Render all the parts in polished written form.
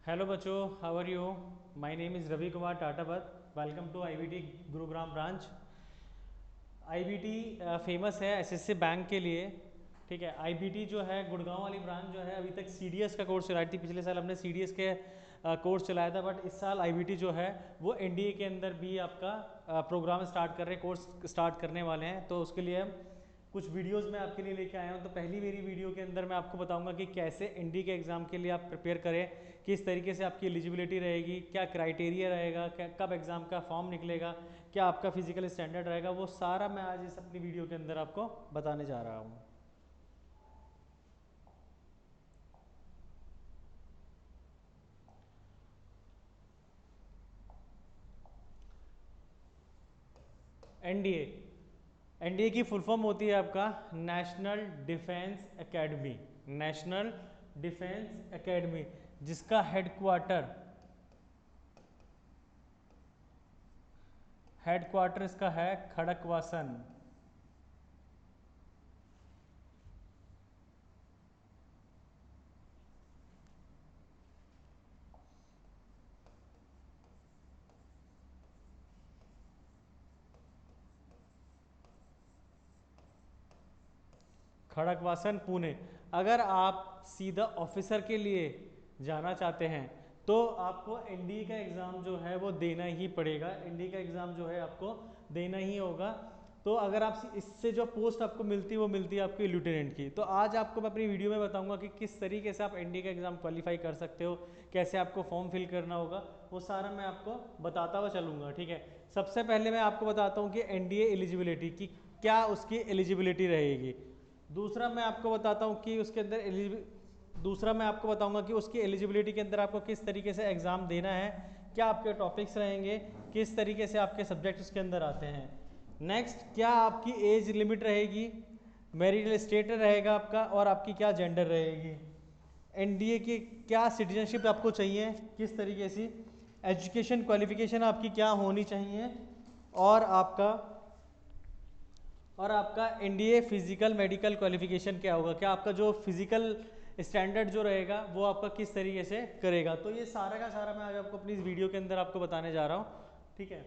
Hello बच्चों, how are you? My name is Ravi Kumar Tatawat. Welcome to IBT Gurugram branch. IBT famous है SSC bank के लिए। ठीक है, आईबीटी जो है गुड़गांव वाली ब्रांच जो है अभी तक सीडीएस का कोर्स चलाई थी। पिछले साल हमने सीडीएस के कोर्स चलाया था, बट इस साल आईबीटी जो है वो एनडीए के अंदर भी आपका प्रोग्राम स्टार्ट कर रहे हैं, कोर्स स्टार्ट करने वाले हैं। तो उसके लिए हम कुछ वीडियोस मैं आपके लिए लेके आया हूँ। तो पहली मेरी वीडियो के अंदर मैं आपको बताऊंगा कि कैसे एनडीए के एग्ज़ाम के लिए आप प्रिपेयर करें, किस तरीके से आपकी एलिजिबिलिटी रहेगी, क्या क्राइटेरिया रहेगा, क्या कब एग्ज़ाम का फॉर्म निकलेगा, क्या आपका फिजिकल स्टैंडर्ड रहेगा, वो सारा मैं आज इस अपनी वीडियो के अंदर आपको बताने जा रहा हूँ। एनडीए एनडीए की फुल फॉर्म होती है आपका national defence academy. National defence academy, जिसका हेडक्वार्टर इसका है खड़कवासन। खड़गवासन पुणे। अगर आप सीधा ऑफिसर के लिए जाना चाहते हैं तो आपको एनडीए का एग्ज़ाम जो है वो देना ही पड़ेगा। एनडीए का एग्ज़ाम जो है आपको देना ही होगा। तो अगर आप इससे जो पोस्ट आपको मिलती है वो मिलती है आपकी लेफ्टिनेंट की। तो आज आपको मैं अपनी वीडियो में बताऊंगा कि किस तरीके से आप एनडीए का एग्ज़ाम क्वालिफाई कर सकते हो, कैसे आपको फॉर्म फिल करना होगा, वो सारा मैं आपको बताता हुआ चलूँगा। ठीक है, सबसे पहले मैं आपको बताता हूँ कि एनडीए एलिजिबिलिटी की क्या उसकी एलिजिबिलिटी रहेगी। दूसरा मैं आपको बताता हूँ कि उसके अंदर दूसरा मैं आपको बताऊंगा कि उसकी एलिजिबिलिटी के अंदर आपको किस तरीके से एग्ज़ाम देना है, क्या आपके टॉपिक्स रहेंगे, किस तरीके से आपके सब्जेक्ट उसके अंदर आते हैं। नेक्स्ट, क्या आपकी एज लिमिट रहेगी, मैरिटल स्टेटस रहेगा आपका, और आपकी क्या जेंडर रहेगी। एनडीए की क्या सिटीजनशिप आपको चाहिए, किस तरीके से एजुकेशन क्वालिफिकेशन आपकी क्या होनी चाहिए, और आपका एनडीए फिजिकल मेडिकल क्वालिफिकेशन क्या होगा, क्या आपका जो फिजिकल स्टैंडर्ड जो रहेगा वो आपका किस तरीके से करेगा। तो ये सारा का सारा मैं आज आपको अपनी इस वीडियो के अंदर आपको बताने जा रहा हूँ। ठीक है,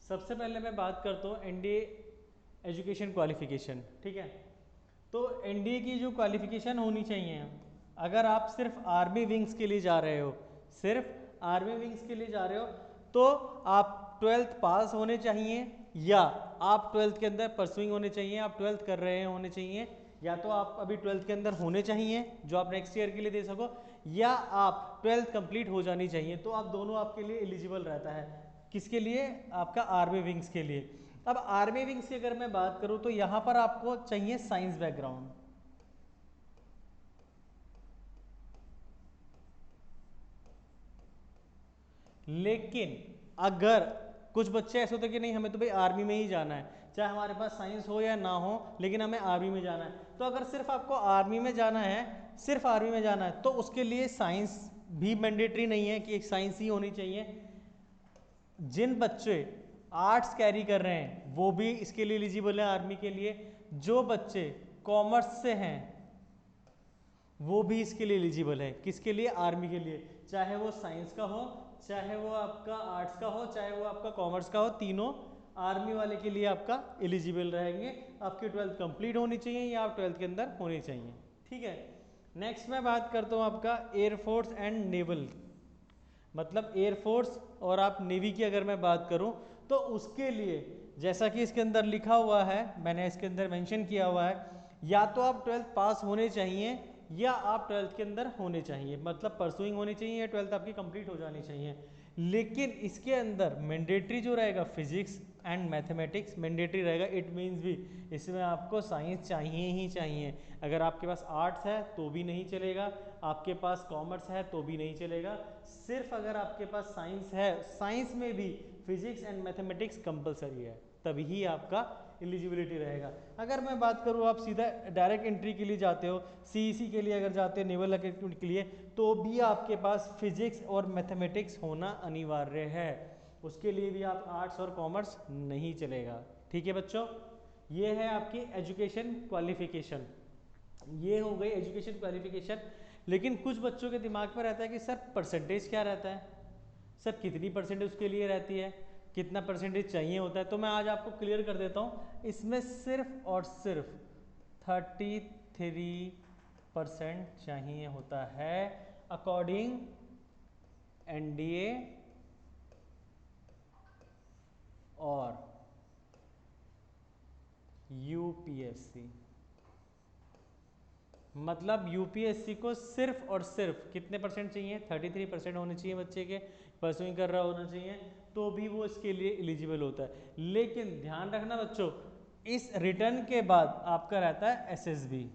सबसे पहले मैं बात करता हूँ एनडीए एजुकेशन क्वालिफिकेशन। ठीक है, तो एनडीए की जो क्वालिफिकेशन होनी चाहिए, अगर आप सिर्फ आर्मी विंग्स के लिए जा रहे हो, सिर्फ आर्मी विंग्स के लिए जा रहे हो, तो आप ट्वेल्थ पास होने चाहिए, या आप ट्वेल्थ के अंदर परसुइंग होने चाहिए, आप ट्वेल्थ कर रहे होने चाहिए, या तो आप अभी ट्वेल्थ के अंदर होने चाहिए जो आप नेक्स्ट ईयर के लिए दे सको, या आप ट्वेल्थ कंप्लीट हो जानी चाहिए। तो आप दोनों आपके लिए एलिजिबल रहता है। किसके लिए? आपका आर्मी विंग्स के लिए। अब आर्मी विंग्स की अगर मैं बात करूं तो यहां पर आपको चाहिए साइंस बैकग्राउंड। लेकिन अगर कुछ बच्चे ऐसे होते हैं कि नहीं, हमें तो भाई आर्मी में ही जाना है, चाहे हमारे पास साइंस हो या ना हो, लेकिन हमें आर्मी में जाना है। तो अगर सिर्फ आपको आर्मी में जाना है, सिर्फ आर्मी में जाना है, तो उसके लिए साइंस भी मैंडेटरी नहीं है कि एक साइंस ही होनी चाहिए। जिन बच्चे आर्ट्स कैरी कर रहे हैं वो भी इसके लिए एलिजिबल है आर्मी के लिए। जो बच्चे कॉमर्स से हैं वो भी इसके लिए एलिजिबल है। किसके लिए? आर्मी के लिए। चाहे वो साइंस का हो, चाहे वो आपका आर्ट्स का हो, चाहे वो आपका कॉमर्स का हो, तीनों आर्मी वाले के लिए आपका एलिजिबल रहेंगे। आपकी ट्वेल्थ कंप्लीट होनी चाहिए या आप ट्वेल्थ के अंदर होनी चाहिए। ठीक है, नेक्स्ट मैं बात करता हूँ आपका एयरफोर्स एंड नेवल, मतलब एयरफोर्स और आप नेवी की अगर मैं बात करूं तो उसके लिए जैसा कि इसके अंदर लिखा हुआ है, मैंने इसके अंदर मेंशन किया हुआ है, या तो आप ट्वेल्थ पास होने चाहिए या आप ट्वेल्थ के अंदर होने चाहिए, मतलब परसुइंग होनी चाहिए या ट्वेल्थ आपकी कंप्लीट हो जानी चाहिए। लेकिन इसके अंदर मैंडेटरी जो रहेगा फिजिक्स एंड मैथमेटिक्स मैंडेटरी रहेगा। इट मीन्स भी इसमें आपको साइंस चाहिए ही चाहिए। अगर आपके पास आर्ट्स है तो भी नहीं चलेगा, आपके पास कॉमर्स है तो भी नहीं चलेगा। सिर्फ अगर आपके पास साइंस है, साइंस में भी फिजिक्स एंड मैथमेटिक्स कंपलसरी है, तभी ही आपका एलिजिबिलिटी रहेगा। अगर मैं बात करूँ आप सीधा डायरेक्ट एंट्री के लिए जाते हो, सीईसी के लिए अगर जाते हो, नेवल अकेडमी के लिए, तो भी आपके पास फिजिक्स और मैथमेटिक्स होना अनिवार्य है। उसके लिए भी आप आर्ट्स और कॉमर्स नहीं चलेगा। ठीक है बच्चों, ये है आपकी एजुकेशन क्वालिफिकेशन, ये हो गई एजुकेशन क्वालिफिकेशन। लेकिन कुछ बच्चों के दिमाग में रहता है कि सर परसेंटेज क्या रहता है, सर कितनी परसेंटेज उसके लिए रहती है, कितना परसेंटेज चाहिए होता है। तो मैं आज आपको क्लियर कर देता हूँ, इसमें सिर्फ और सिर्फ 33% चाहिए होता है अकॉर्डिंग एनडीए और यूपीएससी। मतलब यूपीएससी को सिर्फ और सिर्फ कितने परसेंट चाहिए, 33% होने चाहिए बच्चे के, परसुइंग कर रहा होना चाहिए, तो भी वो इसके लिए एलिजिबल होता है। लेकिन ध्यान रखना बच्चों, इस रिटर्न के बाद आपका रहता है एसएसबी।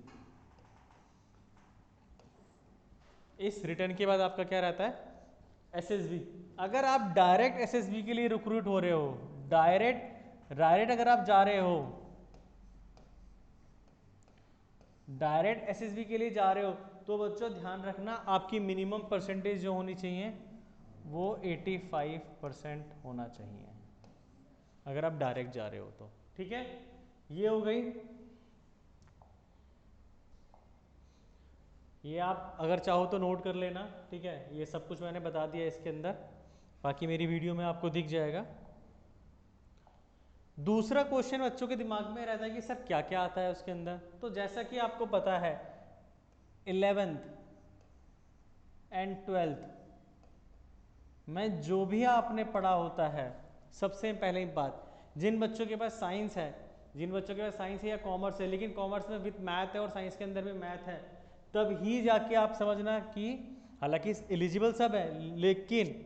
इस रिटर्न के बाद आपका क्या रहता है, एसएसबी। अगर आप डायरेक्ट एसएसबी के लिए रिक्रूट हो रहे हो, डायरेक्ट अगर आप जा रहे हो, डायरेक्ट एसएसबी के लिए जा रहे हो, तो बच्चों ध्यान रखना आपकी मिनिमम परसेंटेज जो होनी चाहिए वो 85% होना चाहिए, अगर आप डायरेक्ट जा रहे हो तो। ठीक है, ये हो गई। ये आप अगर चाहो तो नोट कर लेना। ठीक है, ये सब कुछ मैंने बता दिया इसके अंदर, बाकी मेरी वीडियो में आपको दिख जाएगा। दूसरा क्वेश्चन बच्चों के दिमाग में रहता है कि सर क्या क्या आता है उसके अंदर। तो जैसा कि आपको पता है 11th एंड 12th में जो भी आपने पढ़ा होता है, सबसे पहले बात, जिन बच्चों के पास साइंस है, जिन बच्चों के पास साइंस है या कॉमर्स है, लेकिन कॉमर्स में विद मैथ है और साइंस के अंदर भी मैथ है, तब ही जाके आप समझना कि हालांकि एलिजिबल सब है, लेकिन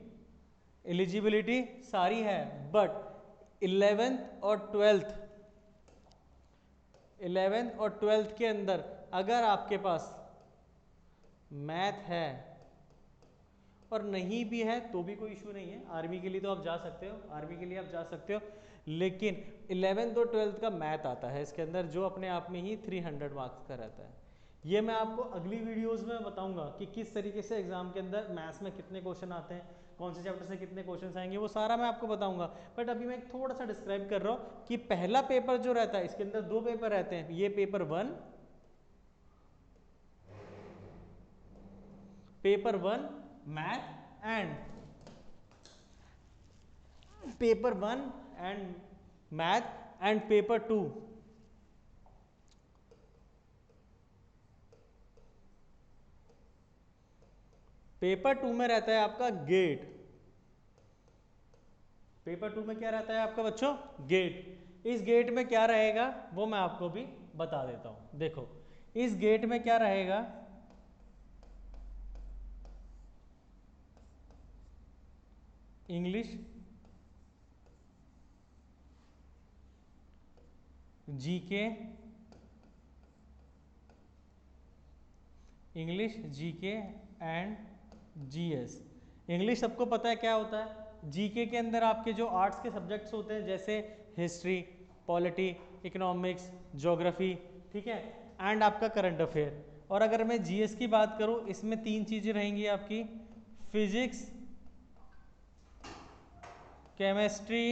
एलिजिबिलिटी सारी है, बट 11th और 12th के अंदर अगर आपके पास मैथ है और नहीं भी है तो भी कोई इशू नहीं है, आर्मी के लिए तो आप जा सकते हो, आर्मी के लिए आप जा सकते हो। लेकिन 11th और 12th का मैथ आता है इसके अंदर, जो अपने आप में ही 300 मार्क्स का रहता है। ये मैं आपको अगली वीडियोस में बताऊंगा कि किस तरीके से एग्जाम के अंदर मैथ्स में कितने क्वेश्चन आते हैं, कौन से चैप्टर से कितने क्वेश्चन आएंगे, वो सारा मैं आपको बताऊंगा। बट अभी मैं थोड़ा सा डिस्क्राइब कर रहा हूँ कि पहला पेपर जो रहता है, इसके अंदर 2 पेपर रहते हैं, ये paper 1 math and paper 1 and math and paper 2 paper 2 में रहता है आपका गेट। पेपर 2 में क्या रहता है आपका बच्चों, गेट। इस गेट में क्या रहेगा वो मैं आपको भी बता देता हूं। देखो इस गेट में क्या रहेगा, English, GK, English, GK and GS. English सबको पता है क्या होता है। जीके के अंदर आपके जो आर्ट्स के सब्जेक्ट्स होते हैं, जैसे हिस्ट्री, पॉलिटी, इकोनॉमिक्स, ज्योग्राफी, ठीक है, एंड आपका करंट अफेयर। और अगर मैं जीएस की बात करूं, इसमें 3 चीज़ें रहेंगी आपकी, फिजिक्स, केमिस्ट्री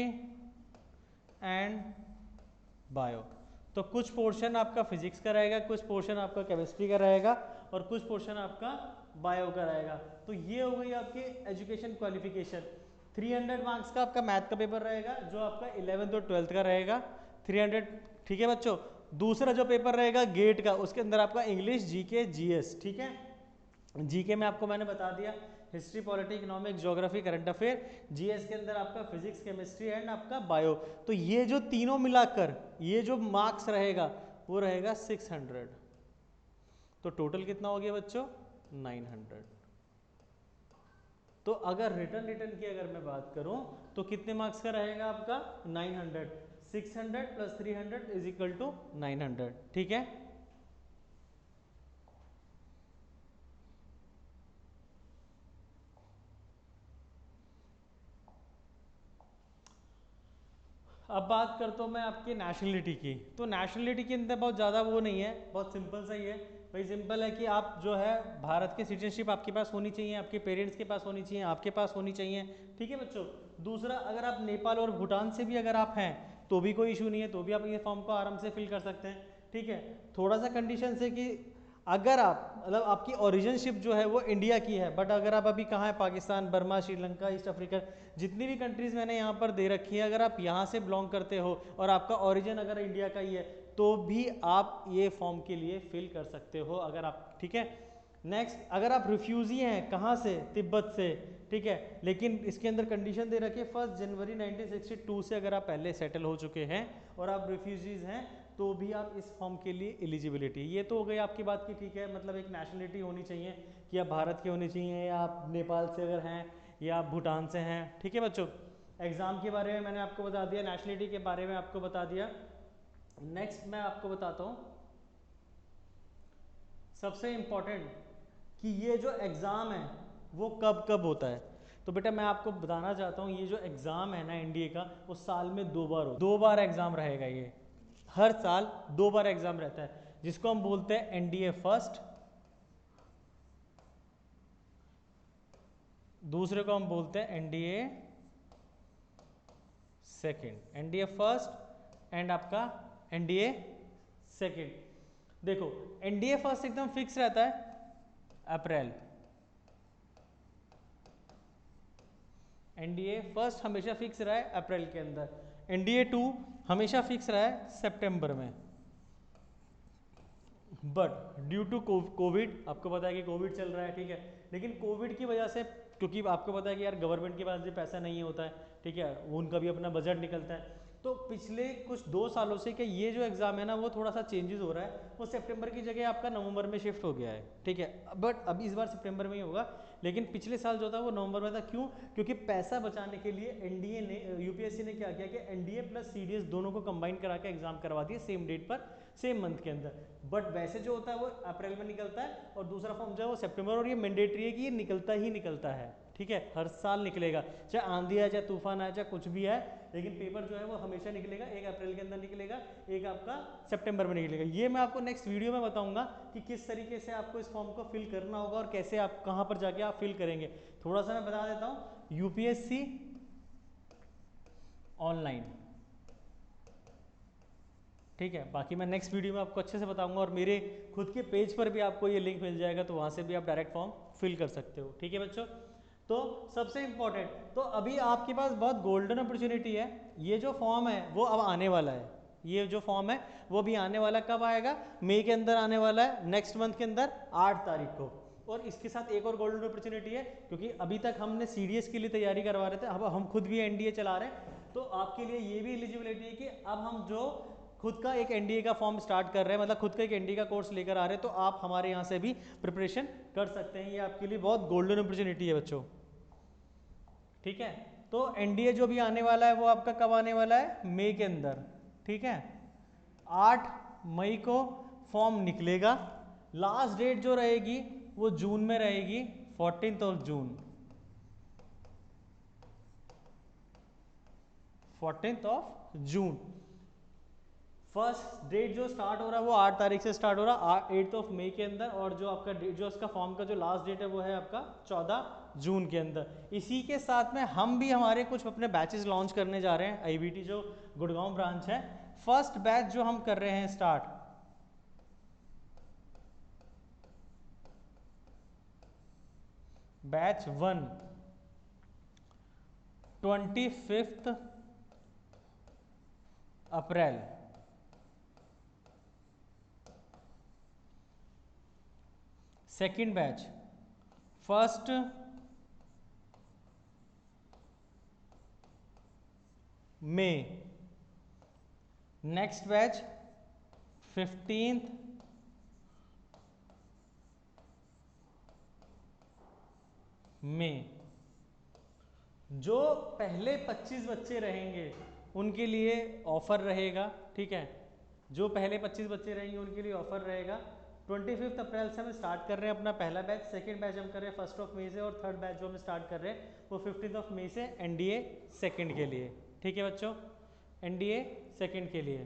एंड बायो। तो कुछ पोर्शन आपका फिजिक्स का रहेगा, कुछ पोर्शन आपका केमिस्ट्री का रहेगा और कुछ पोर्शन आपका बायो का रहेगा। तो ये हो गई आपकी एजुकेशन क्वालिफिकेशन। 300 मार्क्स का आपका मैथ का पेपर रहेगा, जो आपका 11th और 12th का रहेगा, 300। ठीक है बच्चों, दूसरा जो पेपर रहेगा गेट का, उसके अंदर आपका इंग्लिश, जीके, जीएस। ठीक है, जीके में आपको मैंने बता दिया history, polity, economics, geography, current affair. GS के अंदर आपका फिजिक्स, केमिस्ट्री एंड आपका बायो। तो ये जो तीनों मिलाकर ये जो मार्क्स रहेगा वो रहेगा 600। तो टोटल कितना हो गया बच्चों, 900। तो अगर रिटर्न की अगर मैं बात करूं तो कितने मार्क्स का रहेगा आपका, 900। 600 प्लस 300 इज इक्वल टू 900। ठीक है, अब बात करता हूँ मैं आपकी नेशनलिटी की। तो नेशनलिटी के अंदर बहुत ज़्यादा वो नहीं है, बहुत सिंपल सा ही है भाई सिंपल है कि आप जो है भारत की सिटीजनशिप आपके पास होनी चाहिए, आपके पेरेंट्स के पास होनी चाहिए, आपके पास होनी चाहिए, ठीक है बच्चों। दूसरा, अगर आप नेपाल और भूटान से भी अगर आप हैं तो भी कोई इशू नहीं है, तो भी आप ये फॉर्म को आराम से फिल कर सकते हैं, ठीक है। थोड़ा सा कंडीशन है कि अगर आप मतलब आपकी ओरिजिनशिप जो है वो इंडिया की है, बट अगर आप अभी कहाँ है, Pakistan, Burma, Sri Lanka, east Africa, जितनी भी कंट्रीज़ मैंने यहाँ पर दे रखी है, अगर आप यहाँ से बिलोंग करते हो और आपका ओरिजिन अगर इंडिया का ही है तो भी आप ये फॉर्म के लिए फिल कर सकते हो, अगर आप, ठीक है। नेक्स्ट, अगर आप रिफ्यूजी हैं, कहाँ से, तिब्बत से, ठीक है, लेकिन इसके अंदर कंडीशन दे रखी है 1 जनवरी 1962 से अगर आप पहले सेटल हो चुके हैं और आप रिफ्यूजीज हैं तो भी आप इस फॉर्म के लिए एलिजिबिलिटी। ये तो हो गई आपकी बात की, ठीक है, मतलब एक नेशनलिटी होनी चाहिए कि आप भारत के होने चाहिए, या आप नेपाल से अगर हैं, या आप भूटान से हैं, ठीक है बच्चों। एग्ज़ाम के बारे में मैंने आपको बता दिया, नेशनलिटी के बारे में आपको बता दिया। नेक्स्ट मैं आपको बताता हूँ सबसे इम्पॉर्टेंट कि ये जो एग्ज़ाम है वो कब कब होता है। तो बेटा मैं आपको बताना चाहता हूँ, ये जो एग्ज़ाम है ना एनडीए का, वो साल में 2 बार हो, 2 बार एग्ज़ाम रहेगा। ये हर साल 2 बार एग्ज़ाम रहता है, जिसको हम बोलते हैं एनडीए फर्स्ट, दूसरे को हम बोलते हैं NDA second. NDA first and आपका एनडीए सेकेंड। देखो एनडीए फर्स्ट एकदम फिक्स रहता है अप्रैल, एनडीए फर्स्ट हमेशा फिक्स रहा है अप्रैल के अंदर, एनडीए 2 हमेशा फिक्स रहा है सितंबर में। बट ड्यू टू कोविड, आपको पता है कि कोविड चल रहा है, ठीक है, लेकिन कोविड की वजह से, क्योंकि आपको पता है कि यार गवर्नमेंट के पास भी पैसा नहीं होता है, ठीक है, उनका भी अपना बजट निकलता है, तो पिछले कुछ 2 सालों से कि ये जो एग्ज़ाम है ना वो थोड़ा सा चेंजेस हो रहा है, वो सितंबर की जगह आपका नवंबर में शिफ्ट हो गया है, ठीक है, बट अभी इस बार सितंबर में ही होगा, लेकिन पिछले साल जो था वो नवंबर में था। क्यों? क्योंकि पैसा बचाने के लिए एनडीए ने, यूपीएससी ने क्या किया कि एनडीए प्लस सीडीएस दोनों को कंबाइन करा के एग्जाम करवा दिए सेम डेट पर, सेम मंथ के अंदर। बट वैसे जो होता है वो अप्रैल में निकलता है और दूसरा फॉर्म जो है वो सितंबर, और ये मैंडेटरी है कि ये निकलता ही निकलता है, ठीक है, हर साल निकलेगा, चाहे आंधी है, चाहे तूफान है, चाहे कुछ भी है, लेकिन पेपर जो है वो हमेशा निकलेगा। एक अप्रैल के अंदर निकलेगा, एक आपका सितंबर में निकलेगा। ये मैं आपको नेक्स्ट वीडियो में बताऊंगा कि किस तरीके से आपको इस फॉर्म को फिल करना होगा और कैसे आप कहाँ पर जाके आप फिल करेंगे। थोड़ा सा मैं बता देता हूँ, यूपीएससी ऑनलाइन, ठीक है, बाकी मैं नेक्स्ट वीडियो में आपको अच्छे से बताऊंगा, और मेरे खुद के पेज पर भी आपको ये लिंक मिल जाएगा, तो वहाँ से भी आप डायरेक्ट फॉर्म फिल कर सकते हो, ठीक है बच्चों। तो सबसे इम्पॉर्टेंट, तो अभी आपके पास बहुत गोल्डन अपॉर्चुनिटी है, ये जो फॉर्म है वो अब आने वाला है, ये जो फॉर्म है वो भी आने वाला, कब आएगा, मई के अंदर आने वाला है, नेक्स्ट मंथ के अंदर 8 तारीख को। और इसके साथ एक और गोल्डन अपॉर्चुनिटी है, क्योंकि अभी तक हमने सीडीएस के लिए तैयारी करवा रहे थे, अब हम खुद भी एनडीए चला रहे हैं, तो आपके लिए ये भी एलिजिबिलिटी है कि अब हम जो खुद का एक एनडीए का फॉर्म स्टार्ट कर रहे हैं, मतलब खुद का एक एनडीए का कोर्स लेकर आ रहे हैं, तो आप हमारे यहाँ से भी प्रिपरेशन कर सकते हैं। ये आपके लिए बहुत गोल्डन अपॉर्चुनिटी है बच्चों, ठीक है। तो एनडीए जो भी आने वाला है वो आपका कब आने वाला है, मई के अंदर, ठीक है, 8 मई को फॉर्म निकलेगा। लास्ट डेट जो रहेगी वो जून में रहेगी, 14 जून, 14 जून। फर्स्ट डेट जो स्टार्ट हो रहा है वो 8 तारीख से स्टार्ट हो रहा है, 8 मई के अंदर, और जो आपका जो इसका फॉर्म का जो लास्ट डेट है वो है आपका 14 जून के अंदर। इसी के साथ में हम भी हमारे कुछ अपने बैचेस लॉन्च करने जा रहे हैं, आईबीटी जो गुड़गांव ब्रांच है, फर्स्ट बैच जो हम कर रहे हैं स्टार्ट, बैच 1 25 अप्रैल, सेकेंड बैच 1 मई, नेक्स्ट बैच 15 मई। जो पहले 25 बच्चे रहेंगे उनके लिए ऑफर रहेगा, ठीक है, जो पहले 25 बच्चे रहेंगे उनके लिए ऑफर रहेगा। 25 अप्रैल से हम स्टार्ट कर रहे हैं अपना पहला बैच, सेकंड बैच हम कर रहे हैं 1 मई से, और थर्ड बैच जो हम स्टार्ट कर रहे हैं वो 15 मई से एनडीए सेकंड के लिए, ठीक है बच्चों, एनडीए सेकंड के लिए।